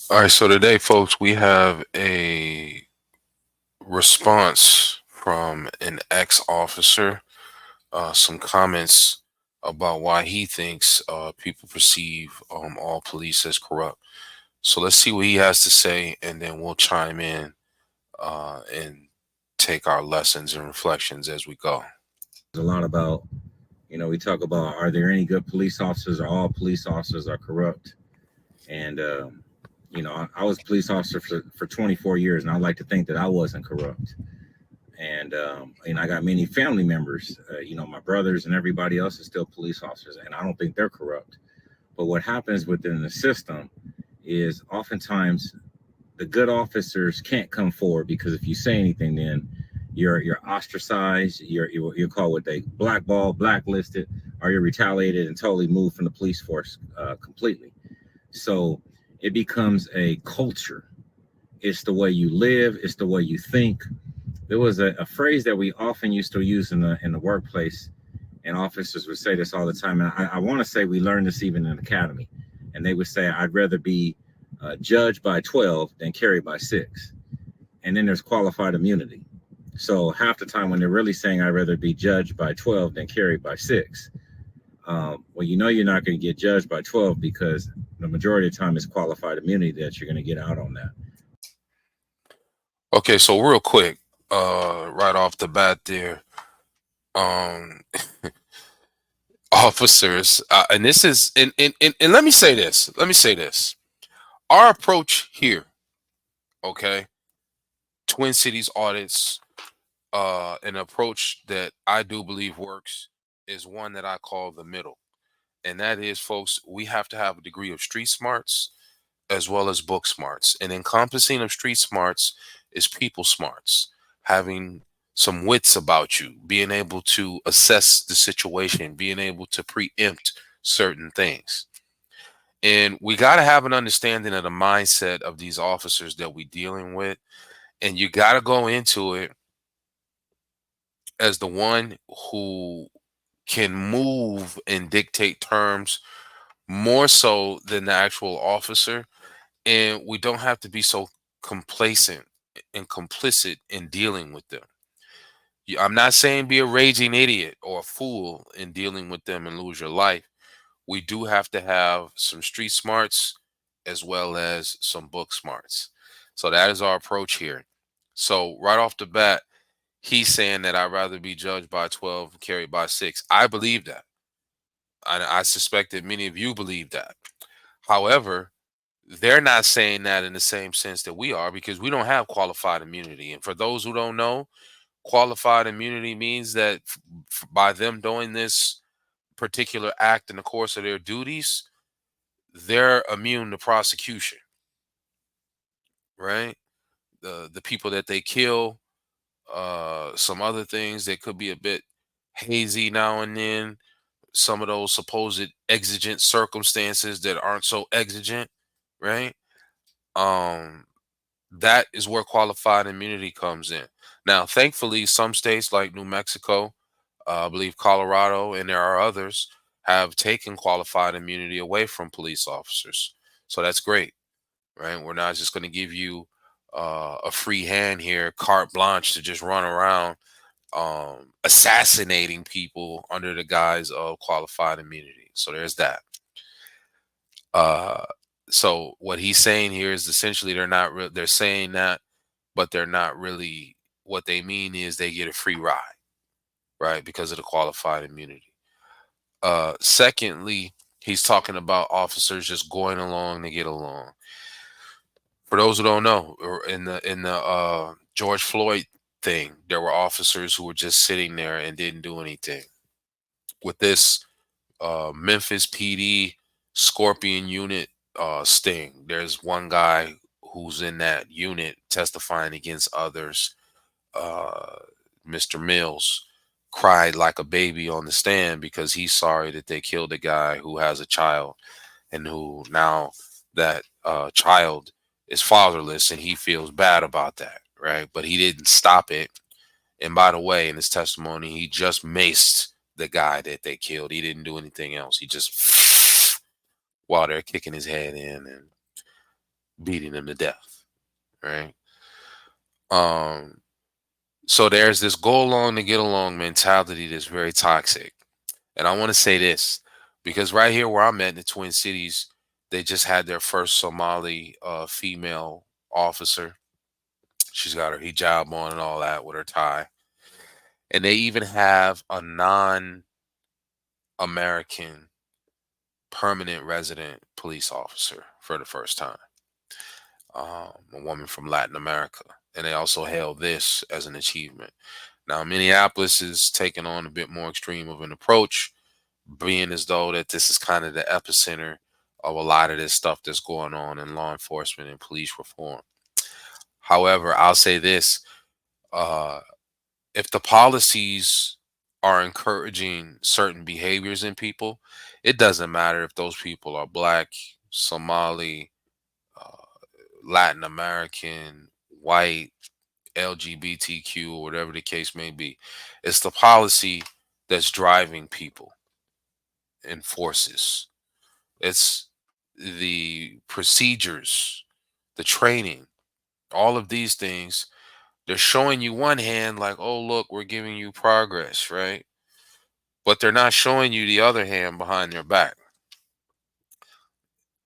All right, so today, folks, we have a response from an ex officer, some comments about why he thinks people perceive all police as corrupt. So let's see what he has to say, and then we'll chime in and take our lessons and reflections as we go. A lot about, we talk about are there any good police officers or all police officers are corrupt? And, I was a police officer for 24 years, and I like to think that I wasn't corrupt. And, I got many family members, my brothers and everybody else is still police officers, and I don't think they're corrupt. But what happens within the system is oftentimes the good officers can't come forward because if you say anything, then you're ostracized, you're called what they blackball, blacklisted, or you're retaliated and totally moved from the police force completely. So it becomes a culture. It's the way you live. It's the way you think. There was a phrase that we often used to use in the workplace, and officers would say this all the time. And I want to say we learned this even in academy, and they would say, "I'd rather be judged by 12 than carried by 6." And then there's qualified immunity. So half the time when they're really saying I'd rather be judged by 12 than carried by 6, well, you're not going to get judged by 12 because the majority of the time it's qualified immunity that you're going to get out on that. Okay, so real quick, right off the bat there, um, officers, and this is, and let me say this. Let me say this. Our approach here, okay, Twin Cities audits, an approach that I do believe works is one that I call the middle. And that is, folks, we have to have a degree of street smarts as well as book smarts. And encompassing of street smarts is people smarts, having some wits about you, being able to assess the situation, being able to preempt certain things. And we got to have an understanding of the mindset of these officers that we're dealing with. And you got to go into it as the one who can move and dictate terms more so than the actual officer. And we don't have to be so complacent and complicit in dealing with them. I'm not saying be a raging idiot or a fool in dealing with them and lose your life. We do have to have some street smarts as well as some book smarts. So that is our approach here. So right off the bat, he's saying that I'd rather be judged by 12 and carried by 6. I believe that. I suspect that many of you believe that. However, they're not saying that in the same sense that we are because we don't have qualified immunity. And for those who don't know, qualified immunity means that by them doing this particular act in the course of their duties, they're immune to prosecution, right? The people that they kill, some other things that could be a bit hazy now and then, some of those supposed exigent circumstances that aren't so exigent, right? Um, that is where qualified immunity comes in. Now, thankfully, some states like New Mexico, I believe Colorado, and there are others have taken qualified immunity away from police officers. So that's great, right? We're not just going to give you a free hand here, carte blanche to just run around assassinating people under the guise of qualified immunity. So there's that. Uh, so what he's saying here is essentially they're saying that, but they're not really. What they mean is they get a free ride, right, because of the qualified immunity. Secondly, he's talking about officers just going along to get along. For those who don't know, in the George Floyd thing, there were officers who were just sitting there and didn't do anything. With this Memphis PD Scorpion unit sting, there's one guy who's in that unit testifying against others. Uh, Mr. Mills cried like a baby on the stand because he's sorry that they killed a guy who has a child and who now that child is fatherless and he feels bad about that, right? But he didn't stop it. And by the way, in his testimony, he just maced the guy that they killed. He didn't do anything else. He just while they're kicking his head in. And beating them to death, right? Um, so there's this go along to get along mentality that's very toxic. And I want to say this because right here where I'm at in the Twin Cities, they just had their first Somali female officer. She's got her hijab on and all that with her tie. And they even have a non-American permanent resident police officer for the first time, a woman from Latin America. And they also hailed this as an achievement. Now, Minneapolis is taking on a bit more extreme of an approach, being as though that this is kind of the epicenter of a lot of this stuff that's going on in law enforcement and police reform. However, I'll say this, uh, if the policies are encouraging certain behaviors in people, it doesn't matter if those people are black, Somali, uh, Latin American, white, LGBTQ, or whatever the case may be. It's the policy that's driving people and forces. It's the procedures, the training, all of these things. They're showing you one hand like, oh, look, we're giving you progress, right? But they're not showing you the other hand behind their back.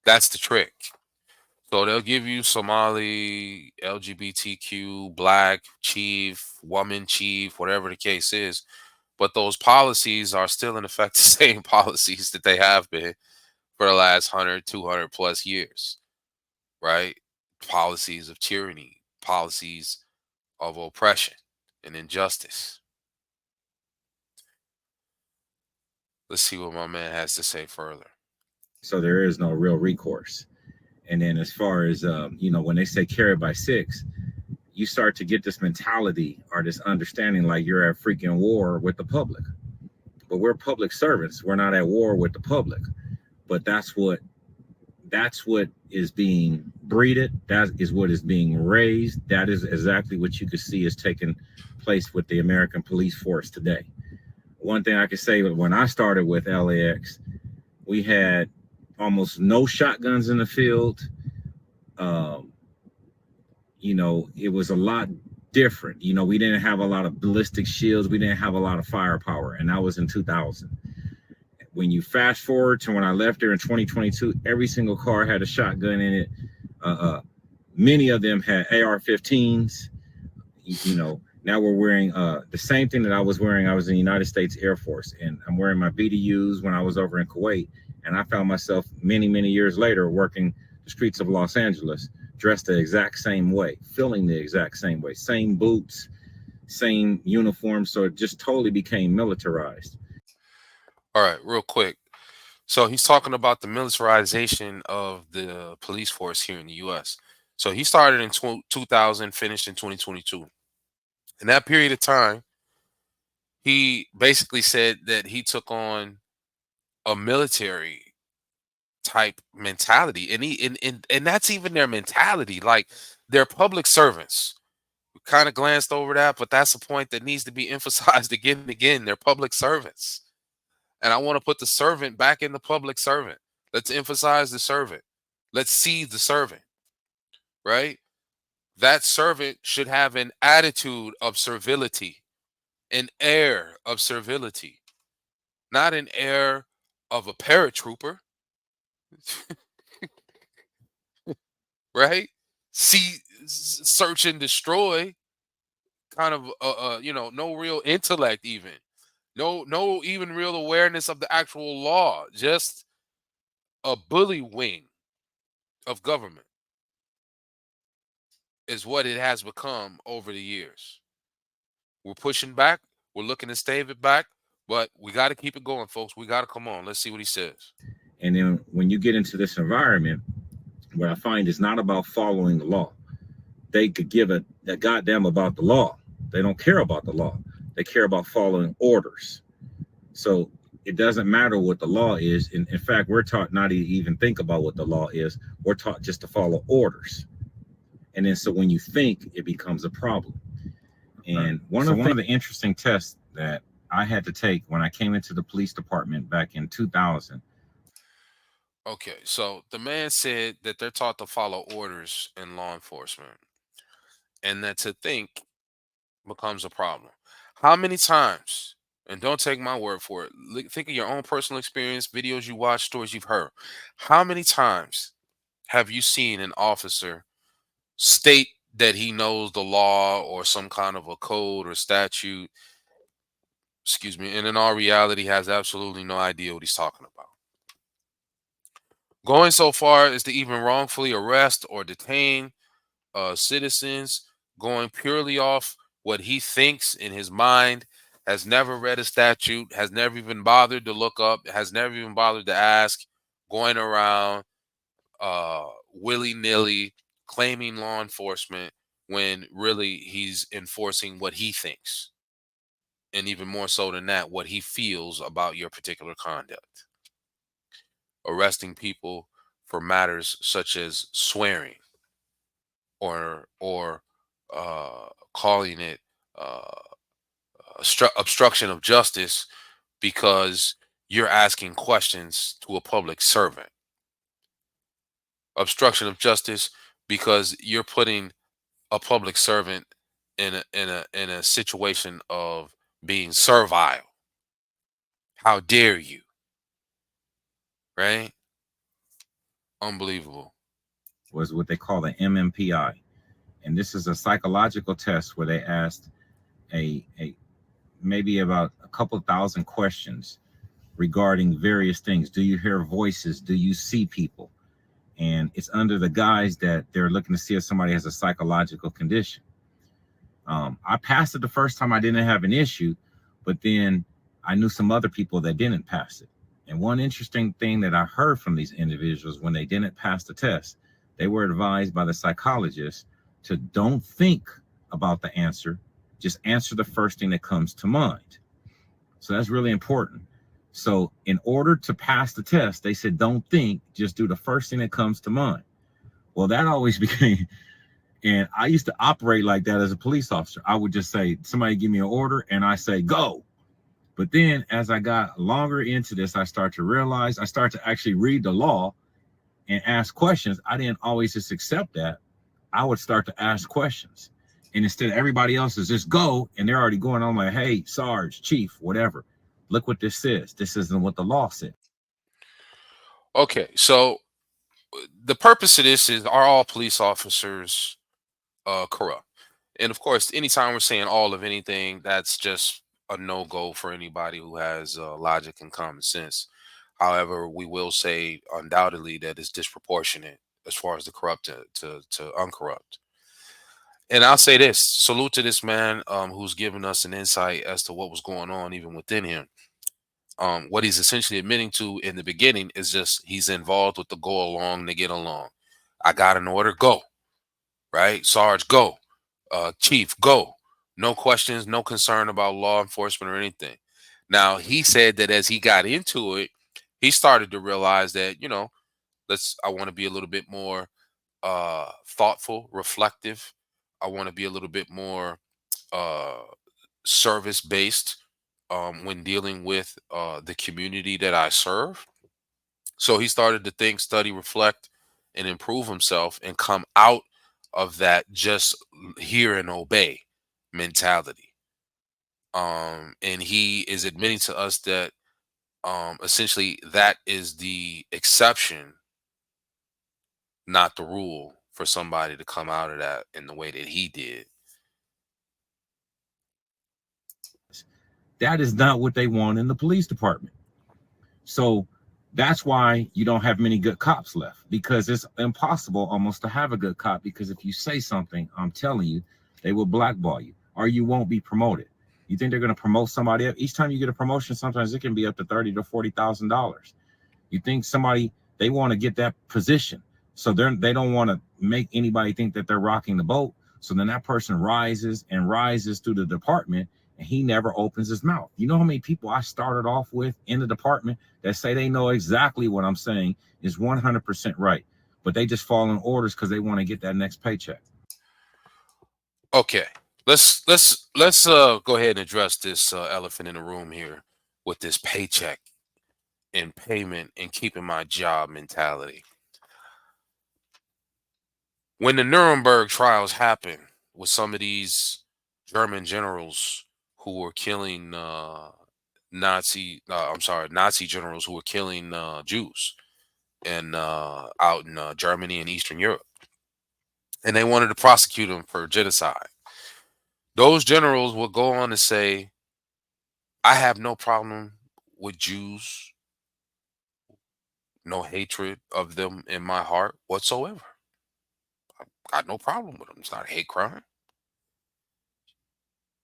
That's the trick. So they'll give you Somali, LGBTQ, black, chief, woman, chief, whatever the case is. But those policies are still in effect the same policies that they have been for the last 100, 200 plus years, right? Policies of tyranny, policies of oppression and injustice. Let's see what my man has to say further. So there is no real recourse. And then as far as when they say carried by six, you start to get this mentality or this understanding like you're at freaking war with the public. But we're public servants. We're not at war with the public. But that's what is being breeded. That is what is being raised. That is exactly what you could see is taking place with the American police force today. One thing I could say, when I started with LAX, we had almost no shotguns in the field. It was a lot different. We didn't have a lot of ballistic shields. We didn't have a lot of firepower. And that was in 2000. When you fast forward to when I left there in 2022, every single car had a shotgun in it. Many of them had AR-15s. Now we're wearing the same thing that I was wearing. I was in the United States Air Force, and I'm wearing my BDUs when I was over in Kuwait. And I found myself many, many years later working the streets of Los Angeles, dressed the exact same way, feeling the exact same way, same boots, same uniform. So it just totally became militarized. All right, real quick. So he's talking about the militarization of the police force here in the U.S. So he started in 2000, finished in 2022. In that period of time, he basically said that he took on a military type mentality, and that's even their mentality. Like, they're public servants. We kind of glanced over that, but that's a point that needs to be emphasized again and again. They're public servants. And I want to put the servant back in the public servant. Let's emphasize the servant. Let's see the servant, right? That servant should have an attitude of servility, an air of servility, not an air of a paratrooper, right? See, search and destroy, kind of, no real intellect, even no even real awareness of the actual law, just a bully wing of government is what it has become over the years. We're pushing back. We're looking to stave it back, but we got to keep it going, folks. We got to come on. Let's see what he says. And then when you get into this environment, what I find is not about following the law. They could give a goddamn about the law. They don't care about the law. They care about following orders. So it doesn't matter what the law is. In fact, we're taught not to even think about what the law is. We're taught just to follow orders. And then so when you think, it becomes a problem. And one of the interesting tests that I had to take when I came into the police department back in 2000. Okay, so the man said that they're taught to follow orders in law enforcement, and that to think becomes a problem. How many times, and don't take my word for it, think of your own personal experience, videos you watch, stories you've heard. How many times have you seen an officer state that he knows the law or some kind of a code or statute, excuse me, and in all reality has absolutely no idea what he's talking about? Going so far as to even wrongfully arrest or detain citizens, going purely off what he thinks in his mind, has never read a statute, has never even bothered to look up, has never even bothered to ask, going around willy nilly claiming law enforcement when really he's enforcing what he thinks. And even more so than that, what he feels about your particular conduct. Arresting people for matters such as swearing or calling it uh, obstruction of justice because you're asking questions to a public servant. Obstruction of justice because you're putting a public servant in a situation of being servile. How dare you? Right? Unbelievable. Was what they call the MMPI, and this is a psychological test where they asked a maybe about a couple thousand questions regarding various things. Do you hear voices? Do you see people? And it's under the guise that they're looking to see if somebody has a psychological condition. I passed it the first time. I didn't have an issue, but then I knew some other people that didn't pass it. And one interesting thing that I heard from these individuals when they didn't pass the test, they were advised by the psychologist to don't think about the answer, just answer the first thing that comes to mind. So that's really important. So in order to pass the test, they said, don't think, just do the first thing that comes to mind. Well, that always became, and I used to operate like that as a police officer. I would just say, somebody give me an order and I say, go. But then as I got longer into this, I start to actually read the law and ask questions. I didn't always just accept that. I would start to ask questions. And instead of everybody else is just go, and they're already going on like, hey, Sarge, Chief, whatever. Look what this says. This isn't what the law said. Okay, so the purpose of this is, are all police officers corrupt? And of course, anytime we're saying all of anything, that's just a no-go for anybody who has logic and common sense. However, we will say undoubtedly that it's disproportionate as far as the corrupt to uncorrupt. And I'll say this: salute to this man who's given us an insight as to what was going on even within him. What he's essentially admitting to in the beginning is just he's involved with the go along to get along. I got an order, go. Right, Sarge, go. Chief, go. No questions, no concern about law enforcement or anything. Now he said that as he got into it, he started to realize that, I want to be a little bit more thoughtful, reflective. I want to be a little bit more uh service based when dealing with the community that I serve. So he started to think, study, reflect, and improve himself and come out of that just hear and obey mentality. And he is admitting to us that essentially that is the exception, not the rule, for somebody to come out of that in the way that he did. That is not what they want in the police department. So that's why you don't have many good cops left, because it's impossible almost to have a good cop, because if you say something, I'm telling you, they will blackball you or you won't be promoted. You think they're going to promote somebody? Each time you get a promotion, sometimes it can be up to $30,000 to $40,000. You think somebody, they want to get that position, so they don't want to make anybody think that they're rocking the boat. So then that person rises and rises through the department, and he never opens his mouth. You know how many people I started off with in the department that say they know exactly what I'm saying is 100% right, but they just fall in orders because they want to get that next paycheck. Okay, let's go ahead and address this elephant in the room here with this paycheck in payment and keeping my job mentality. When the Nuremberg trials happened with some of these German generals who were killing Nazi generals who were killing Jews and out in Germany and Eastern Europe, and they wanted to prosecute them for genocide. Those generals would go on to say, "I have no problem with Jews, no hatred of them in my heart whatsoever. Got no problem with them. It's not a hate crime.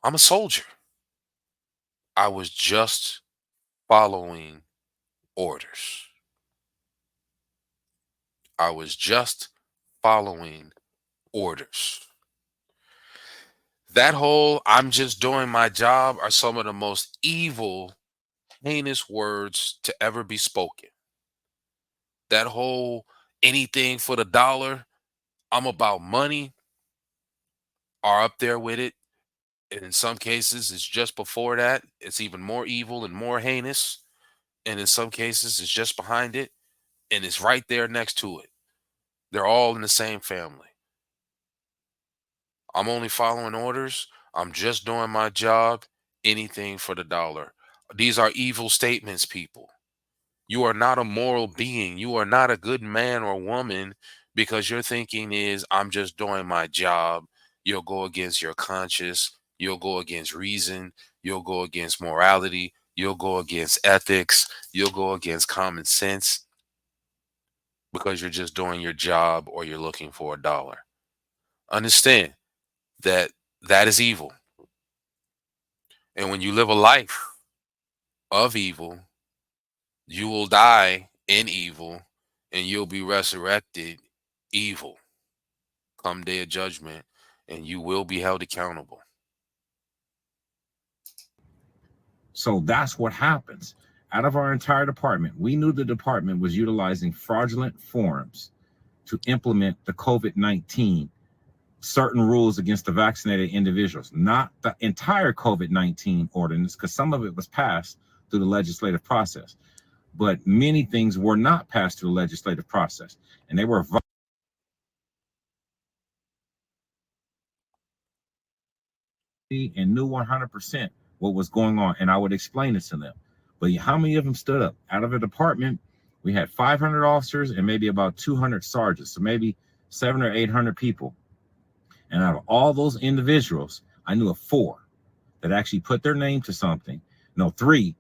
I'm a soldier. I was just following orders. I was just following orders." That whole "I'm just doing my job" are some of the most evil, heinous words to ever be spoken. That whole "anything for the dollar, I'm about money" are up there with it. And in some cases, it's just before that. It's even more evil and more heinous. And in some cases, it's just behind it and it's right there next to it. They're all in the same family. I'm only following orders. I'm just doing my job. Anything for the dollar. These are evil statements, people. You are not a moral being. You are not a good man or woman because your thinking is, "I'm just doing my job." You'll go against your conscience. You'll go against reason. You'll go against morality. You'll go against ethics. You'll go against common sense because you're just doing your job or you're looking for a dollar. Understand that that is evil. And when you live a life of evil, you will die in evil and you'll be resurrected evil come day of judgment, and you will be held accountable. So that's what happens. Out of our entire department, we knew the department was utilizing fraudulent forms to implement the COVID-19 certain rules against the vaccinated individuals, not the entire COVID-19 ordinance, because some of it was passed through the legislative process, but many things were not passed through the legislative process, and they were and knew 100% what was going on, and I would explain it to them. But how many of them stood up? Out of a department, we had 500 officers and maybe about 200 sergeants, so maybe 700 or 800 people. And out of all those individuals, I knew of 4 that actually put their name to something. No, three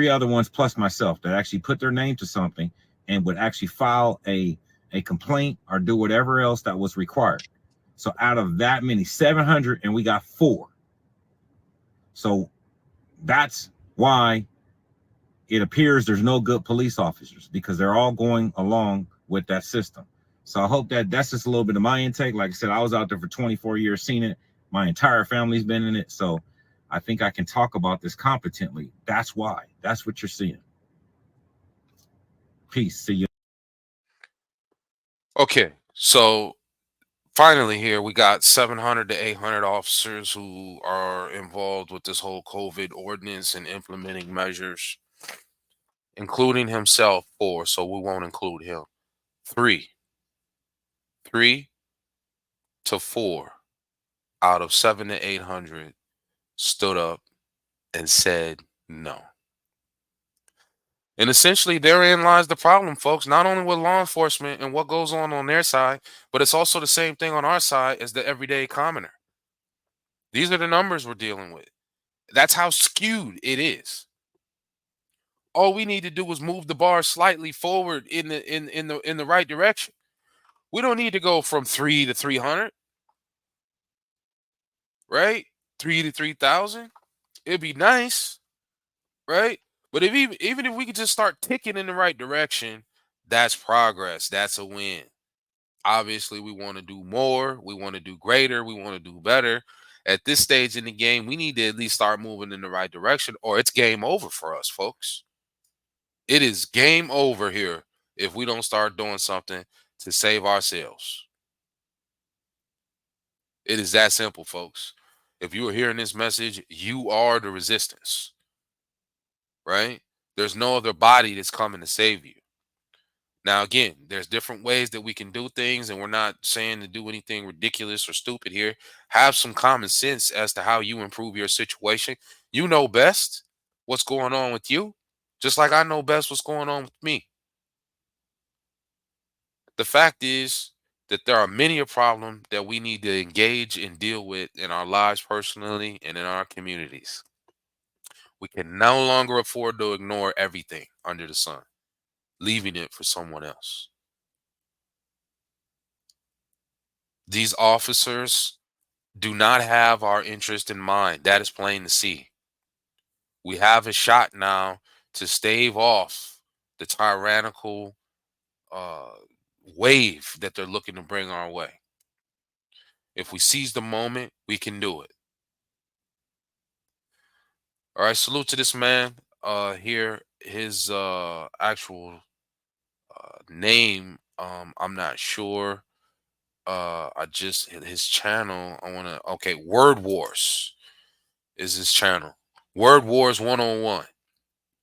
other ones plus myself that actually put their name to something and would actually file a complaint or do whatever else that was required. So out of that many, 700, and we got 4. So that's why it appears there's no good police officers, because they're all going along with that system. So I hope that that's just a little bit of my intake. Like I said, I was out there for 24 years, seen it. My entire family's been in it. So I think I can talk about this competently. That's why. That's what you're seeing. Peace. See you. Okay, so finally here we got 700 to 800 officers who are involved with this whole COVID ordinance and implementing measures, including himself 4, so we won't include him. 3 to 4 out of 7 to 800 stood up and said no. And essentially, therein lies the problem, folks. Not only with law enforcement and what goes on their side, but it's also the same thing on our side as the everyday commoner. These are the numbers we're dealing with. That's how skewed it is. All we need to do is move the bar slightly forward in the right direction. We don't need to go from 3 to 300, right? 3 to 3,000. It'd be nice, right? But if even if we could just start ticking in the right direction, that's progress. That's a win. Obviously, we want to do more. We want to do greater. We want to do better. At this stage in the game, we need to at least start moving in the right direction, or it's game over for us, folks. It is game over here if we don't start doing something to save ourselves. It is that simple, folks. If you are hearing this message, you are the resistance, right? There's no other body that's coming to save you. Now, again, there's different ways that we can do things, and we're not saying to do anything ridiculous or stupid here. Have some common sense as to how you improve your situation. You know best what's going on with you, just like I know best what's going on with me. The fact is that there are many a problem that we need to engage and deal with in our lives personally and in our communities. We can no longer afford to ignore everything under the sun, leaving it for someone else. These officers do not have our interest in mind. That is plain to see. We have a shot now to stave off the tyrannical uh, wave that they're looking to bring our way. If we seize the moment, we can do it. All right, salute to this man. Here, his actual name, I'm not sure. I just hit his channel. I wanna okay, Word Wars is his channel. Word Wars 101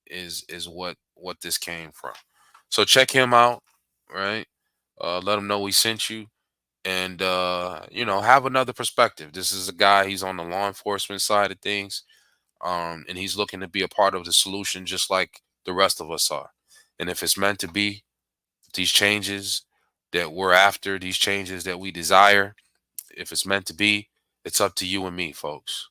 is what this came from. So check him out, right? Let him know we sent you, and have another perspective. This is a guy. He's on the law enforcement side of things, and he's looking to be a part of the solution, just like the rest of us are. And if it's meant to be, these changes that we're after, these changes that we desire, if it's meant to be, it's up to you and me, folks.